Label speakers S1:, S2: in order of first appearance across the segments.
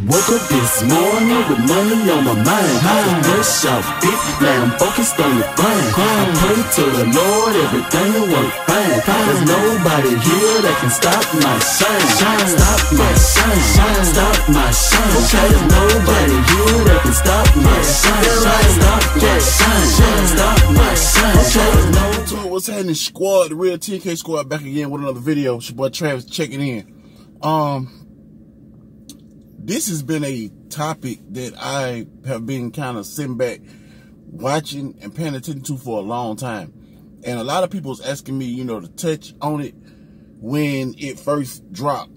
S1: woke up this morning with money on my mind. I'm fresh off it, now I'm focused on the grind. I pray to the Lord, everything will work fine. There's nobody here that can stop my shine. Stop my shine, stop my shine. Okay, there's nobody here that can stop my shine. Stop my shine, stop my shine. Okay,
S2: so what's happening, squad? The real TNK squad back again with another video. It's your boy Travis checking in. This has been a topic that I have been kind of sitting back watching and paying attention to for a long time. And a lot of people was asking me, you know, to touch on it when it first dropped,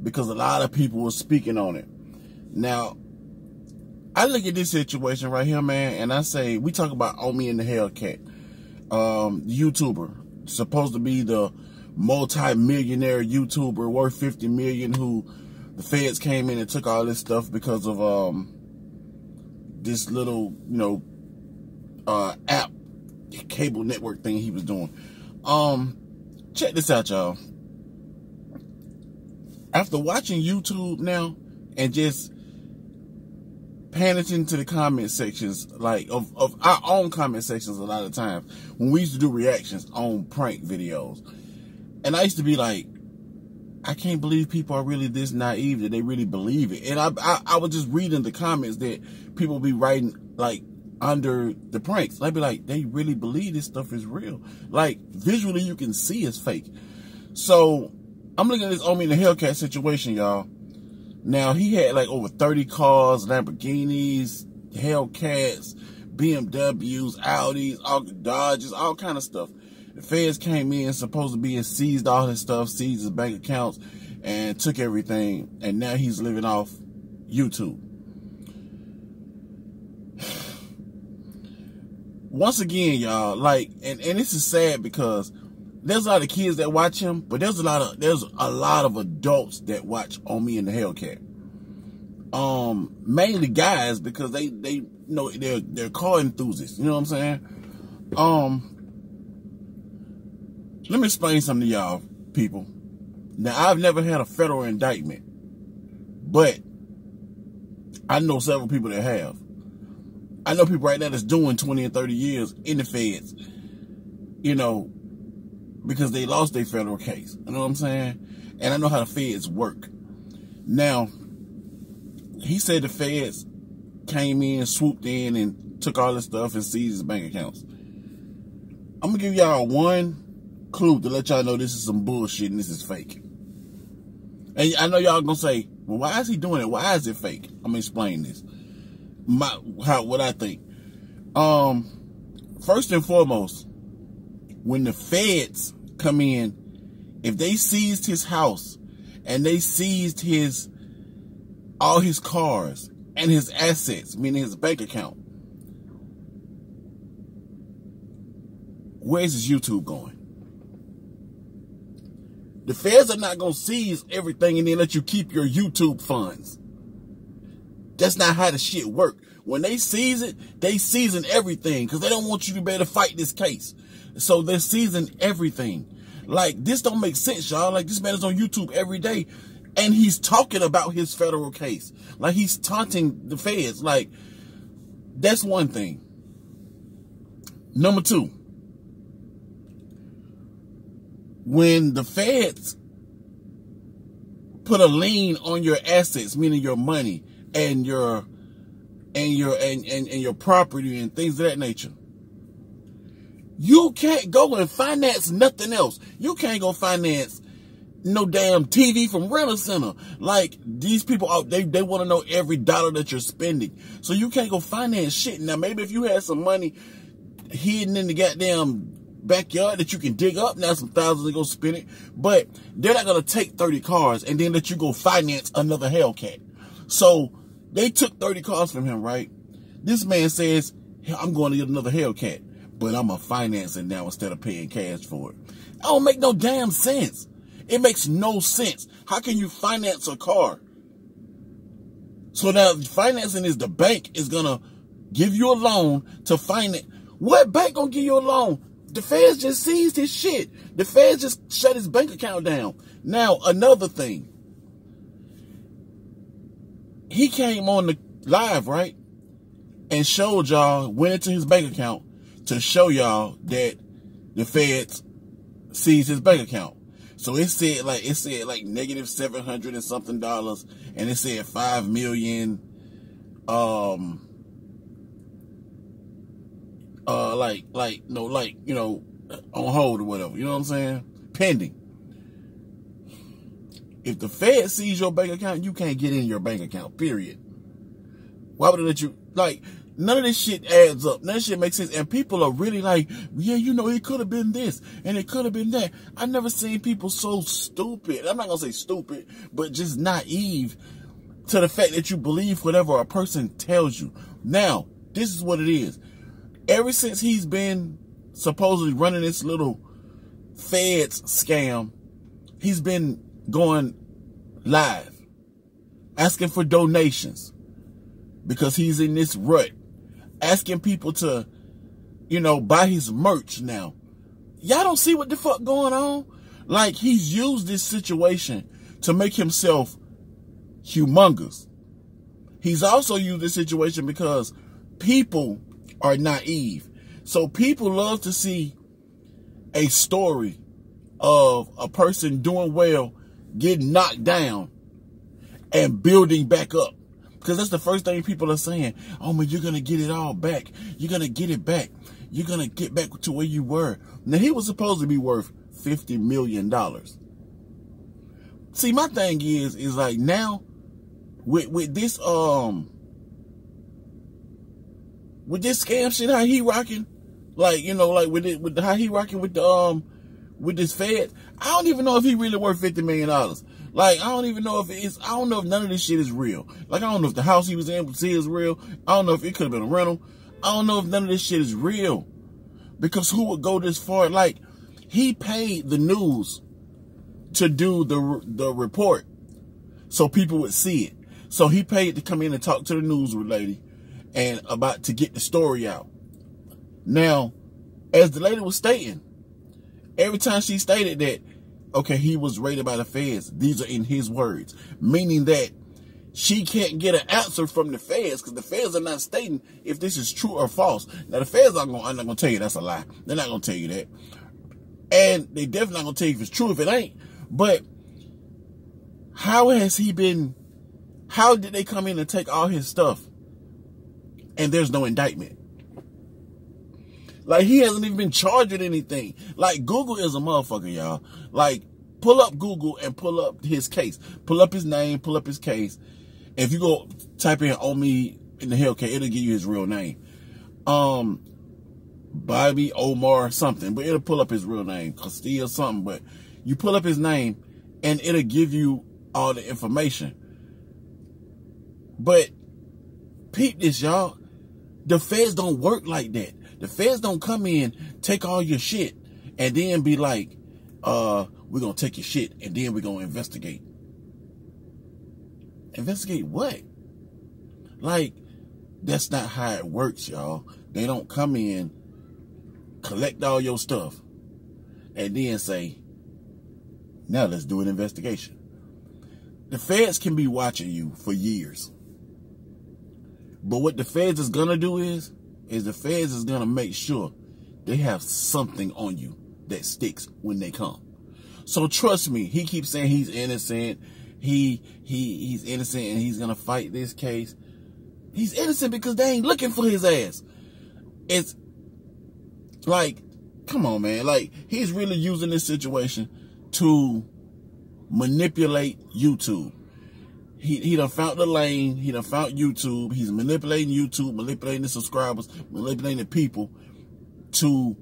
S2: because a lot of people were speaking on it. Now, I look at this situation right here, man, and I say, we talk about OMI and the HELLCAT, YouTuber, supposed to be the multi-millionaire YouTuber worth 50 million, who the feds came in and took all this stuff because of this little, you know, app cable network thing he was doing. Check this out, y'all. After watching YouTube now and just paying attention to the comment sections, like of our own comment sections, a lot of times when we used to do reactions on prank videos, and I used to be like, I can't believe people are really this naive that they really believe it. And I was just reading the comments that people be writing, like, under the pranks. I'd be like, they really believe this stuff is real. Like, visually you can see it's fake. So I'm looking at this OMI and the HELLCAT situation, y'all. Now, he had like over 30 cars, Lamborghinis, HELLCATs, BMWs, Audis, all Dodges, all kind of stuff. The feds came in, supposed to be, and seized all his stuff, seized his bank accounts, and took everything. And now he's living off YouTube. Once again, y'all, like, and this is sad because there's a lot of kids that watch him, but there's a lot of adults that watch OMI and the HELLCAT. Mainly guys, because they you know, they're car enthusiasts. You know what I'm saying? Let me explain something to y'all, people. Now, I've never had a federal indictment, but I know several people that have. I know people right now that's doing 20 and 30 years in the feds, you know, because they lost their federal case. You know what I'm saying? And I know how the feds work. Now, he said the feds came in, swooped in, and took all this stuff and seized his bank accounts. I'm going to give y'all one clue to let y'all know this is some bullshit and this is fake. And I know y'all gonna say, well, why is he doing it? Why is it fake? I'm gonna explain this. What I think. First and foremost, when the feds come in, if they seized his house and they seized all his cars and his assets, meaning his bank account, where's his YouTube going? The feds are not going to seize everything and then let you keep your YouTube funds. That's not how the shit work. When they seize it, they season everything because they don't want you to be able to fight this case. So they're seizing everything. Like, this don't make sense, y'all. Like, this man is on YouTube every day and he's talking about his federal case. Like, he's taunting the feds. Like, that's one thing. Number two. When the feds put a lien on your assets, meaning your money and your property and things of that nature, you can't go and finance nothing else. You can't go finance no damn TV from Rental Center. Like, these people out, they want to know every dollar that you're spending. So you can't go finance shit. Now, maybe if you had some money hidden in the goddamn backyard that you can dig up, now some thousands to go spend it, but they're not going to take 30 cars and then let you go finance another HELLCAT. So they took 30 cars from him, right? This man says, I'm going to get another HELLCAT, but I'm going to finance it now instead of paying cash for it. That don't make no damn sense. It makes no sense. How can you finance a car? So now financing is the bank is going to give you a loan to finance. What bank going to give you a loan? The feds just seized his shit. The feds just shut his bank account down. Now, another thing. he came on the live, right? And showed y'all, went into his bank account to show y'all that the feds seized his bank account. So it said like negative $700 and something, and it said 5 million on hold or whatever. You know what I'm saying? Pending. If the Fed sees your bank account, you can't get in your bank account, period. Why would it let you, none of this shit adds up. None of this shit makes sense. And people are really like, yeah, it could have been this and it could have been that. I've never seen people so stupid. I'm not going to say stupid, but just naive to the fact that you believe whatever a person tells you. Now, this is what it is. Ever since he's been supposedly running this little feds scam, he's been going live, asking for donations because he's in this rut, asking people to, buy his merch now. Y'all don't see what the fuck going on? Like, he's used this situation to make himself humongous. He's also used this situation because people are naive. So people love to see a story of a person doing well, getting knocked down, and building back up. Because that's the first thing people are saying. Oh, man, you're going to get it all back. You're going to get it back. You're going to get back to where you were. Now, he was supposed to be worth $50 million. See, my thing is like now, with this scam shit, how he rocking, with how he rocking with this Fed, I don't even know if he really worth $50 million. I don't even know if I don't know if none of this shit is real. I don't know if the house he was in is real. I don't know if it could have been a rental. I don't know if none of this shit is real. Because who would go this far? He paid the news to do the report so people would see it. So he paid to come in and talk to the news lady and about to get the story out. Now, as the lady was stating, every time she stated that, okay, he was raided by the feds, these are in his words, meaning that she can't get an answer from the feds because the feds are not stating if this is true or false. Now, the feds are not going to tell you that's a lie. They're not going to tell you that. And they definitely not going to tell you if it's true if it ain't. But how did they come in and take all his stuff and there's no indictment? He hasn't even been charged with anything. Google is a motherfucker, y'all. Pull up Google and pull up his case. Pull up his name, pull up his case. If you go type in OMI in the HELLCAT, it'll give you his real name. Bobby Omar something, but it'll pull up his real name. Castile something, but you pull up his name and it'll give you all the information. But peep this, y'all. The feds don't work like that. The feds don't come in, take all your shit, and then be like, we're going to take your shit, and then we're going to investigate. Investigate what? That's not how it works, y'all. They don't come in, collect all your stuff, and then say, now let's do an investigation. The feds can be watching you for years. But what the feds is going to do is the feds is going to make sure they have something on you that sticks when they come. So trust me, he keeps saying he's innocent. He's innocent and he's going to fight this case. He's innocent because they ain't looking for his ass. It's come on, man. He's really using this situation to manipulate YouTube. He done found the lane. He done found YouTube. He's manipulating YouTube, manipulating the subscribers, manipulating the people to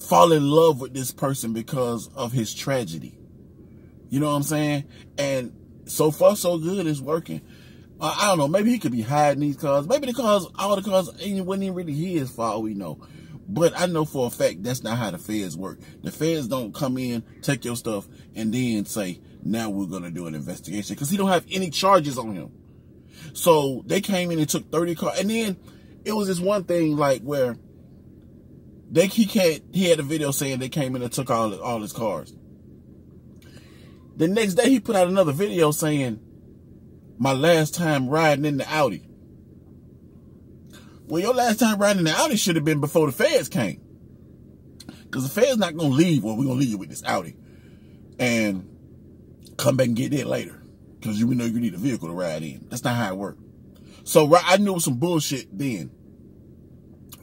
S2: fall in love with this person because of his tragedy. You know what I'm saying? And so far, so good. It's working. I don't know. Maybe he could be hiding these cars. Maybe all the cars wasn't even really his for all we know. But I know for a fact that's not how the feds work. The feds don't come in, take your stuff, and then say, now we're going to do an investigation. Because he don't have any charges on him. So they came in and took 30 cars. And then it was this one thing where he had a video saying they came in and took all his cars. The next day he put out another video saying my last time riding in the Audi. Well, your last time riding in the Audi should have been before the feds came. Because the feds not going to leave. Well, we're going to leave you with this Audi. And come back and get that later. Because we know you need a vehicle to ride in. That's not how it works. So I knew it was some bullshit then.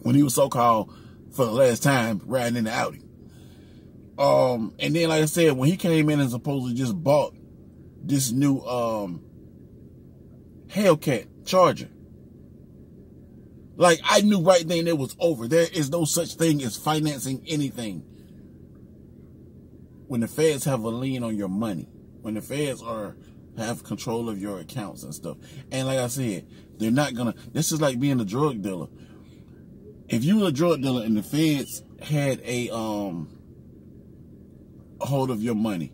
S2: When he was so-called, for the last time, riding in the Audi. And then, like I said, when he came in and supposedly just bought this new HELLCAT Charger. Like, I knew right then it was over. There is no such thing as financing anything. When the feds have a lien on your money. When the feds have control of your accounts and stuff. And like I said, they're not gonna, this is like being a drug dealer. If you were a drug dealer and the feds had a hold of your money,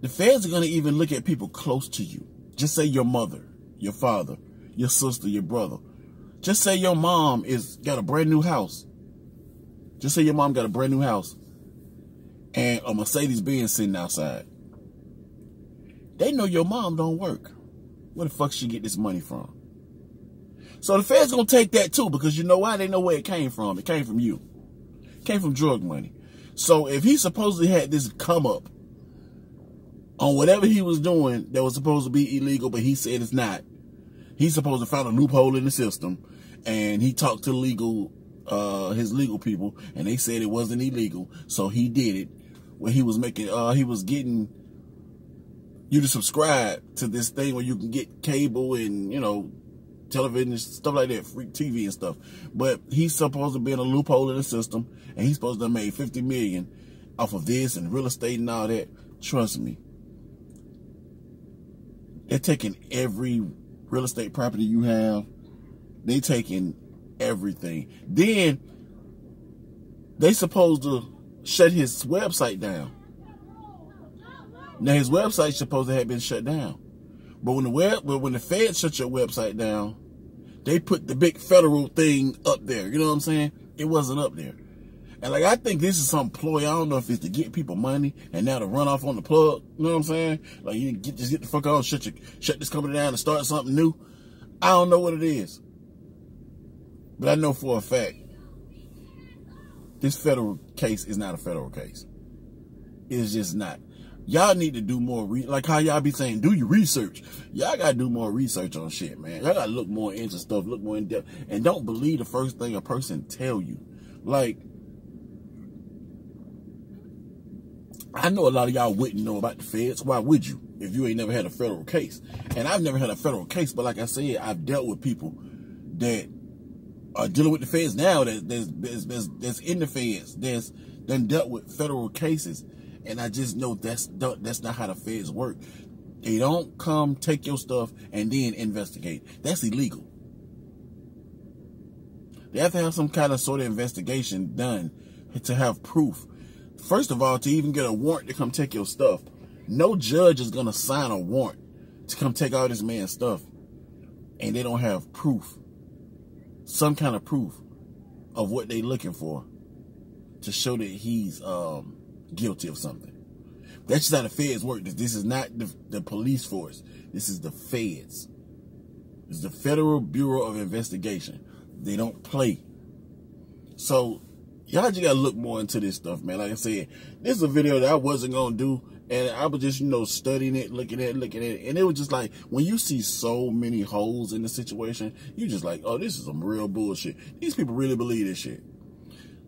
S2: the feds are gonna even look at people close to you. Just say your mother, your father, your sister, your brother. Just say your mom got a brand new house. Just say your mom got a brand new house and a Mercedes-Benz sitting outside. They know your mom don't work. Where the fuck she get this money from? So the feds gonna take that too, because you know why? They know where it came from. It came from you. It came from drug money. So if he supposedly had this come up on whatever he was doing that was supposed to be illegal, but he said it's not, he's supposed to find a loophole in the system, and he talked to his legal people, and they said it wasn't illegal, so he did it. Where he was making, he was getting you to subscribe to this thing where you can get cable and, you know, television, stuff like that, free TV and stuff. But he's supposed to be in a loophole in the system, and he's supposed to have made $50 million off of this and real estate and all that. Trust me, they're taking every real estate property you have. They taking everything. Then they supposed to shut his website down. Now his website supposed to have been shut down, but when the feds shut your website down, they put the big federal thing up there. You know what I'm saying? It wasn't up there. And like, I think this is some ploy. I don't know if it's to get people money and now to run off on the plug. You know what I'm saying? Like, you just get the fuck on, shut this company down and start something new. I don't know what it is. But I know for a fact, this federal case is not a federal case. It's just not. Y'all need to do more, like how y'all be saying, do your research. Y'all got to do more research on shit, man. Y'all got to look more into stuff, look more in depth. And don't believe the first thing a person tell you. Like, I know a lot of y'all wouldn't know about the feds. Why would you if you ain't never had a federal case? And I've never had a federal case, but like I said, I've dealt with people that are dealing with the feds now, that's in the feds, that's done dealt with federal cases. And I just know that's not how the feds work. They don't come take your stuff and then investigate. That's illegal. They have to have some kind of sort of investigation done to have proof. First of all, to even get a warrant to come take your stuff, no judge is going to sign a warrant to come take all this man's stuff, and they don't have proof, some kind of proof of what they're looking for to show that he's guilty of something. That's just how the feds work. This is not the police force. This is the feds. It's the Federal Bureau of Investigation. They don't play. So y'all just gotta look more into this stuff, man. Like I said, this is a video that I wasn't gonna do, and I was just, you know, studying it, looking at it, and it was just like, when you see so many holes in the situation, you just like, oh, this is some real bullshit. These people really believe this shit.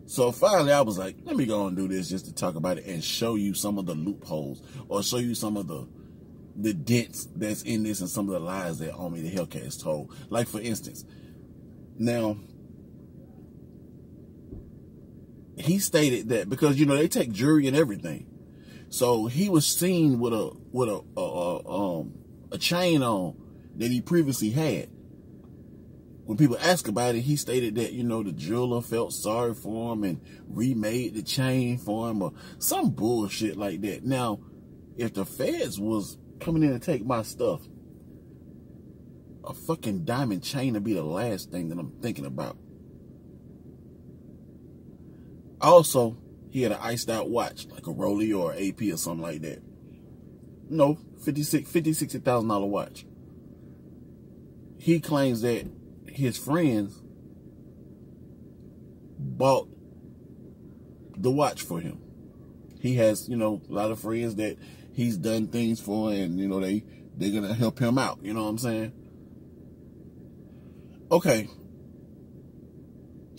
S2: So finally, I was like, let me go and do this just to talk about it and show you some of the loopholes, or show you some of the dents that's in this and some of the lies that OMI the HELLCAT is told. Like, for instance, now, he stated that because, you know, they take jury and everything. So he was seen with a chain on that he previously had. When people ask about it, he stated that, you know, the jeweler felt sorry for him and remade the chain for him or some bullshit like that. Now, if the feds was coming in to take my stuff, a fucking diamond chain would be the last thing that I'm thinking about. Also, he had an iced out watch, like a Rollie or an AP or something like that. No, $50,000, $60,000 watch. he claims that his friends bought the watch for him. He has, you know, a lot of friends that he's done things for, and, you know, they're going to help him out. You know what I'm saying? Okay.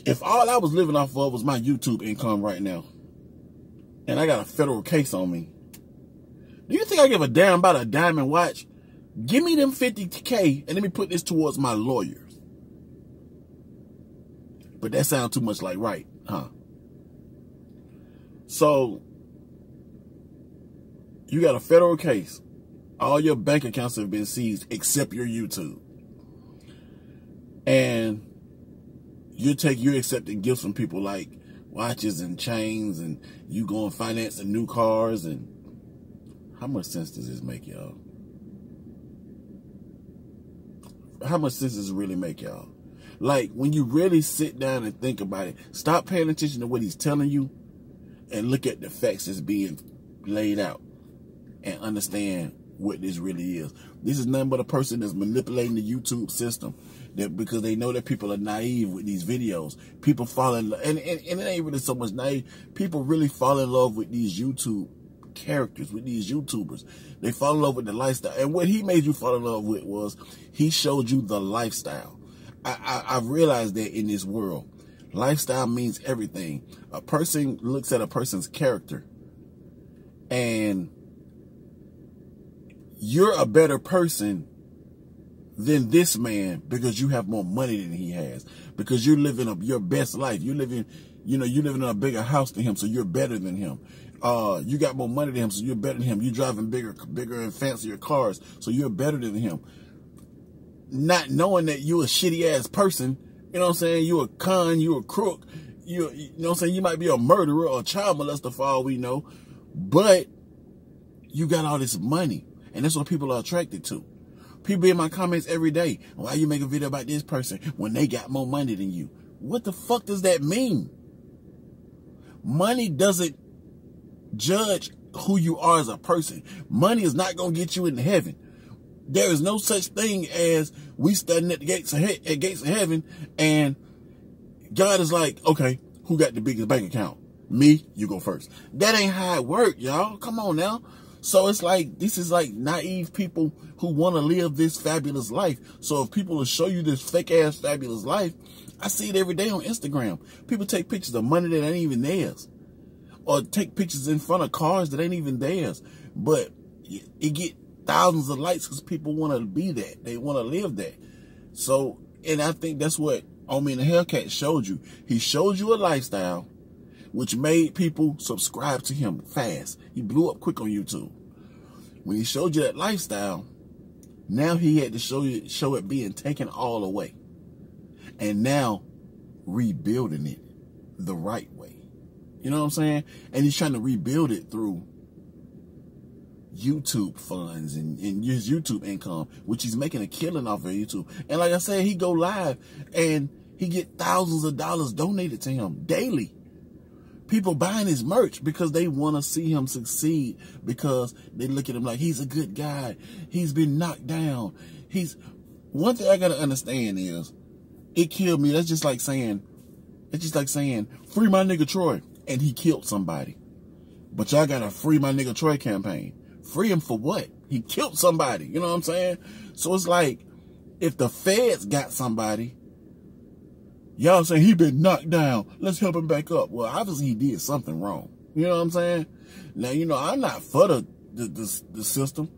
S2: If all I was living off of was my YouTube income right now, and I got a federal case on me, do you think I give a damn about a diamond watch? Give me them $50K and let me put this towards my lawyers. But that sounds too much like right, huh? So, you got a federal case. All your bank accounts have been seized except your YouTube. And you're accepting gifts from people like watches and chains, and you go and finance new cars. And how much sense does this make, y'all? How much sense does it really make, y'all? Like, when you really sit down and think about it, stop paying attention to what he's telling you and look at the facts that's being laid out and understand what this really is. This is nothing but a person that's manipulating the YouTube system, that because they know that people are naive with these videos. People fall in love, and it ain't really so much naive. People really fall in love with these YouTube characters, with these YouTubers. They fall in love with the lifestyle. And what he made you fall in love with was he showed you the lifestyle. I've realized that in this world, lifestyle means everything. A person looks at a person's character, and you're a better person than this man because you have more money than he has, because you're living up your best life. You're living in a bigger house than him, so you're better than him. You got more money than him, so you're better than him. You're driving bigger and fancier cars, so you're better than him. Not knowing that you're a shitty ass person, you know what I'm saying? You're a con, you're a crook, you know what I'm saying? You might be a murderer or a child molester for all we know, but you got all this money, and that's what people are attracted to. People in my comments every day, why you make a video about this person when they got more money than you? What the fuck does that mean? Money doesn't judge who you are as a person. Money is not going to get you into heaven. There is no such thing as we standing at the gates of heaven, and God is like, okay, who got the biggest bank account? Me, you go first. That ain't how it works, y'all. Come on now. So it's like, this is like naive people who want to live this fabulous life. So if people will show you this fake ass fabulous life, I see it every day on Instagram. People take pictures of money that ain't even theirs, or take pictures in front of cars that ain't even theirs. But it get thousands of likes because people want to be that. They want to live that. So, and I think that's what OMI and the HELLCAT showed you. He showed you a lifestyle which made people subscribe to him fast. He blew up quick on YouTube. When he showed you that lifestyle, now he had to show it being taken all away, and now rebuilding it the right way. You know what I'm saying? And he's trying to rebuild it through YouTube funds and his YouTube income, which he's making a killing off of YouTube. And like I said, he go live and he get thousands of dollars donated to him daily. People buying his merch because they want to see him succeed, because they look at him like he's a good guy. He's been knocked down. One thing I got to understand is, it killed me. That's just like saying, free my nigga Troy, and he killed somebody. But y'all got a free my nigga Troy campaign. Free him for what? He killed somebody. You know what I'm saying? So it's like, if the feds got somebody, y'all saying he been knocked down, let's help him back up. Well, obviously he did something wrong. You know what I'm saying? Now, you know, I'm not for the system,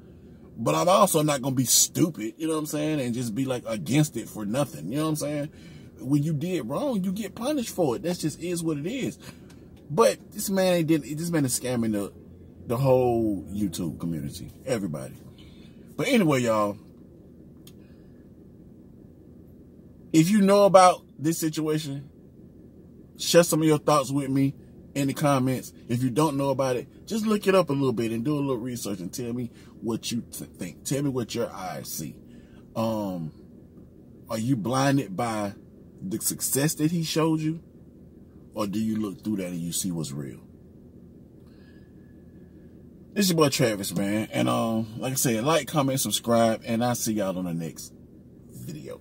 S2: but I'm also not going to be stupid, you know what I'm saying, and just be like against it for nothing. You know what I'm saying? When you did wrong, you get punished for it. That just is what it is. But this man is scamming the whole YouTube community, everybody. But anyway, y'all, if you know about this situation, share some of your thoughts with me in the comments. If you don't know about it, just look it up a little bit and do a little research and tell me what you think. Tell me what your eyes see. Are you blinded by the success that he showed you, or do you look through that and you see what's real? This is your boy Travis, man. And like I said, like, comment, subscribe, and I'll see y'all on the next video.